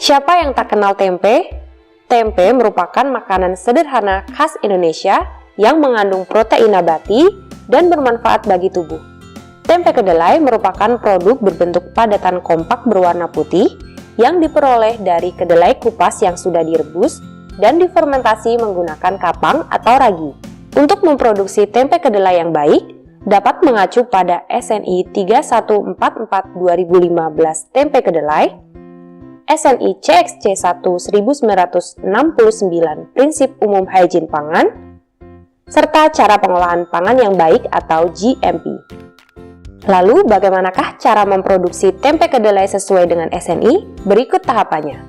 Siapa yang tak kenal tempe? Tempe merupakan makanan sederhana khas Indonesia yang mengandung protein nabati dan bermanfaat bagi tubuh. Tempe kedelai merupakan produk berbentuk padatan kompak berwarna putih yang diperoleh dari kedelai kupas yang sudah direbus dan difermentasi menggunakan kapang atau ragi. Untuk memproduksi tempe kedelai yang baik, dapat mengacu pada SNI 3144-2015 tempe kedelai, SNI CXC 1 1969 Prinsip Umum Higien Pangan, serta cara pengolahan pangan yang baik atau GMP. Lalu, bagaimanakah cara memproduksi tempe kedelai sesuai dengan SNI? Berikut tahapannya.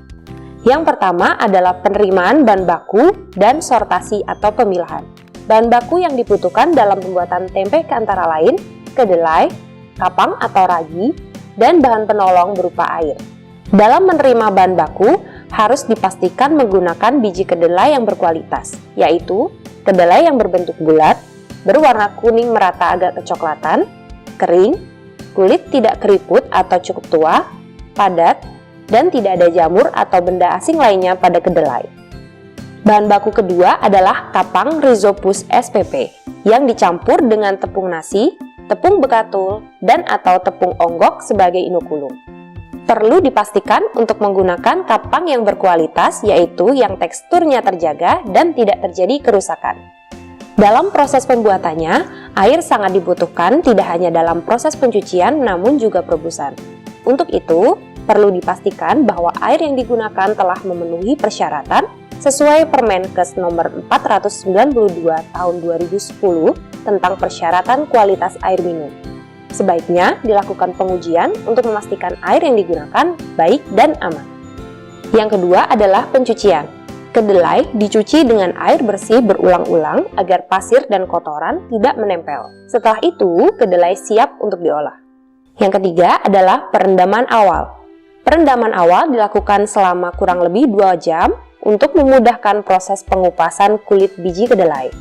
Yang pertama adalah penerimaan bahan baku dan sortasi atau pemilahan. Bahan baku yang dibutuhkan dalam pembuatan tempe antara lain kedelai, kapang atau ragi, dan bahan penolong berupa air. Dalam menerima bahan baku, harus dipastikan menggunakan biji kedelai yang berkualitas, yaitu kedelai yang berbentuk bulat, berwarna kuning merata agak kecoklatan, kering, kulit tidak keriput atau cukup tua, padat, dan tidak ada jamur atau benda asing lainnya pada kedelai. Bahan baku kedua adalah kapang Rhizopus spp yang dicampur dengan tepung nasi, tepung bekatul, dan atau tepung onggok sebagai inokulum. Perlu dipastikan untuk menggunakan kapang yang berkualitas, yaitu yang teksturnya terjaga dan tidak terjadi kerusakan. Dalam proses pembuatannya, air sangat dibutuhkan tidak hanya dalam proses pencucian namun juga perebusan. Untuk itu, perlu dipastikan bahwa air yang digunakan telah memenuhi persyaratan sesuai Permenkes nomor 492 tahun 2010 tentang persyaratan kualitas air minum. Sebaiknya dilakukan pengujian untuk memastikan air yang digunakan baik dan aman. Yang kedua adalah pencucian. Kedelai dicuci dengan air bersih berulang-ulang agar pasir dan kotoran tidak menempel. Setelah itu, kedelai siap untuk diolah. Yang ketiga adalah perendaman awal. Perendaman awal dilakukan selama kurang lebih 2 jam untuk memudahkan proses pengupasan kulit biji kedelai.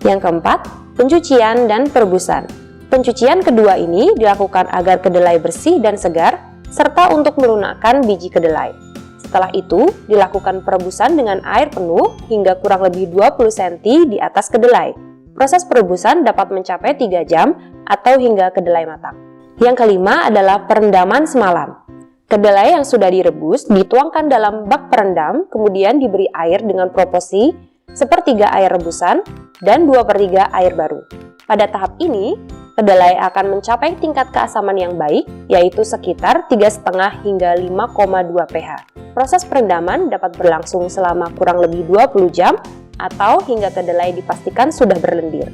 Yang keempat, pencucian dan perebusan. Pencucian kedua ini dilakukan agar kedelai bersih dan segar, serta untuk melunakkan biji kedelai. Setelah itu, dilakukan perebusan dengan air penuh hingga kurang lebih 20 cm di atas kedelai. Proses perebusan dapat mencapai 3 jam atau hingga kedelai matang. Yang kelima adalah perendaman semalam. Kedelai yang sudah direbus dituangkan dalam bak perendam, kemudian diberi air dengan proporsi sepertiga air rebusan dan 2/3 air baru. Pada tahap ini, kedelai akan mencapai tingkat keasaman yang baik, yaitu sekitar 3,5 hingga 5,2 pH. Proses perendaman dapat berlangsung selama kurang lebih 20 jam atau hingga kedelai dipastikan sudah berlendir.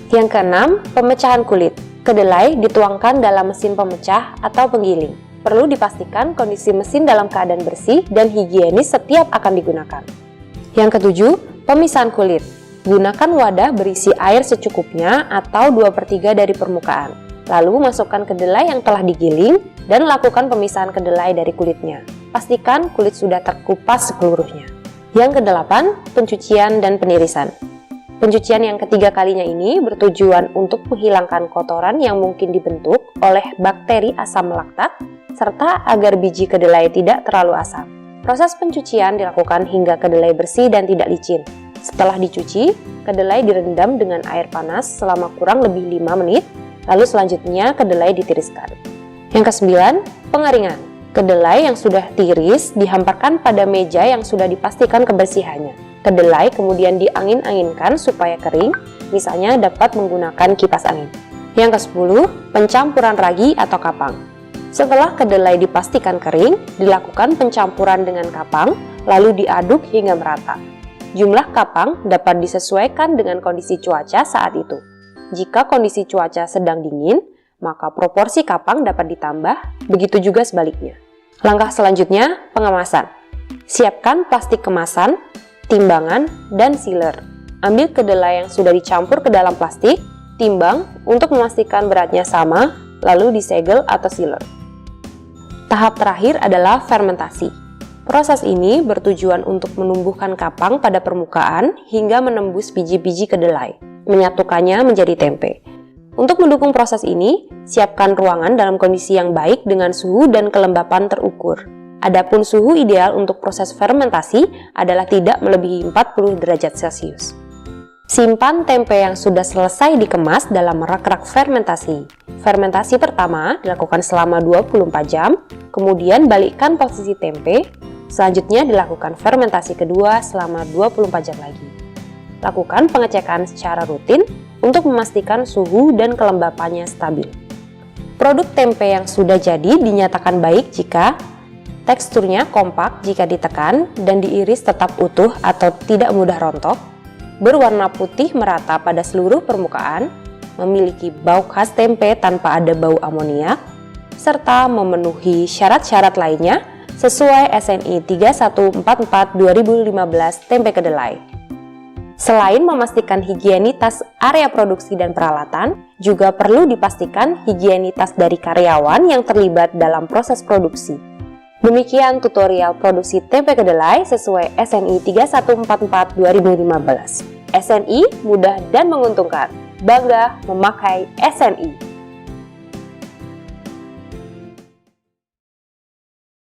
Yang keenam, pemecahan kulit. Kedelai dituangkan dalam mesin pemecah atau penggiling. Perlu dipastikan kondisi mesin dalam keadaan bersih dan higienis setiap akan digunakan. Yang ketujuh, pemisahan kulit. Gunakan wadah berisi air secukupnya atau 2/3 dari permukaan. Lalu masukkan kedelai yang telah digiling dan lakukan pemisahan kedelai dari kulitnya. Pastikan kulit sudah terkupas seluruhnya. Yang kedelapan, pencucian dan penirisan. Pencucian yang ketiga kalinya ini bertujuan untuk menghilangkan kotoran yang mungkin dibentuk oleh bakteri asam laktat, serta agar biji kedelai tidak terlalu asam. Proses pencucian dilakukan hingga kedelai bersih dan tidak licin. Setelah dicuci, kedelai direndam dengan air panas selama kurang lebih 5 menit, lalu selanjutnya kedelai ditiriskan. Yang kesembilan, pengeringan. Kedelai yang sudah tiris dihamparkan pada meja yang sudah dipastikan kebersihannya. Kedelai kemudian diangin-anginkan supaya kering, misalnya dapat menggunakan kipas angin. Yang ke-10, pencampuran ragi atau kapang. Setelah kedelai dipastikan kering, dilakukan pencampuran dengan kapang, lalu diaduk hingga merata. Jumlah kapang dapat disesuaikan dengan kondisi cuaca saat itu. Jika kondisi cuaca sedang dingin, maka proporsi kapang dapat ditambah, begitu juga sebaliknya. Langkah selanjutnya, pengemasan. Siapkan plastik kemasan, timbangan, dan sealer. Ambil kedelai yang sudah dicampur ke dalam plastik, timbang untuk memastikan beratnya sama, lalu disegel atau sealer. Tahap terakhir adalah fermentasi. Proses ini bertujuan untuk menumbuhkan kapang pada permukaan hingga menembus biji-biji kedelai, menyatukannya menjadi tempe. Untuk mendukung proses ini, siapkan ruangan dalam kondisi yang baik dengan suhu dan kelembapan terukur. Adapun suhu ideal untuk proses fermentasi adalah tidak melebihi 40 derajat Celcius. Simpan tempe yang sudah selesai dikemas dalam rak-rak fermentasi. Fermentasi pertama dilakukan selama 24 jam, kemudian balikkan posisi tempe. Selanjutnya dilakukan fermentasi kedua selama 24 jam lagi. Lakukan pengecekan secara rutin untuk memastikan suhu dan kelembapannya stabil. Produk tempe yang sudah jadi dinyatakan baik jika teksturnya kompak jika ditekan dan diiris tetap utuh atau tidak mudah rontok, berwarna putih merata pada seluruh permukaan, memiliki bau khas tempe tanpa ada bau amoniak, serta memenuhi syarat-syarat lainnya sesuai SNI 3144/2015 tempe kedelai. Selain memastikan higienitas area produksi dan peralatan, juga perlu dipastikan higienitas dari karyawan yang terlibat dalam proses produksi. Demikian tutorial produksi tempe kedelai sesuai SNI 3144/2015. SNI mudah dan menguntungkan. Bangga memakai SNI.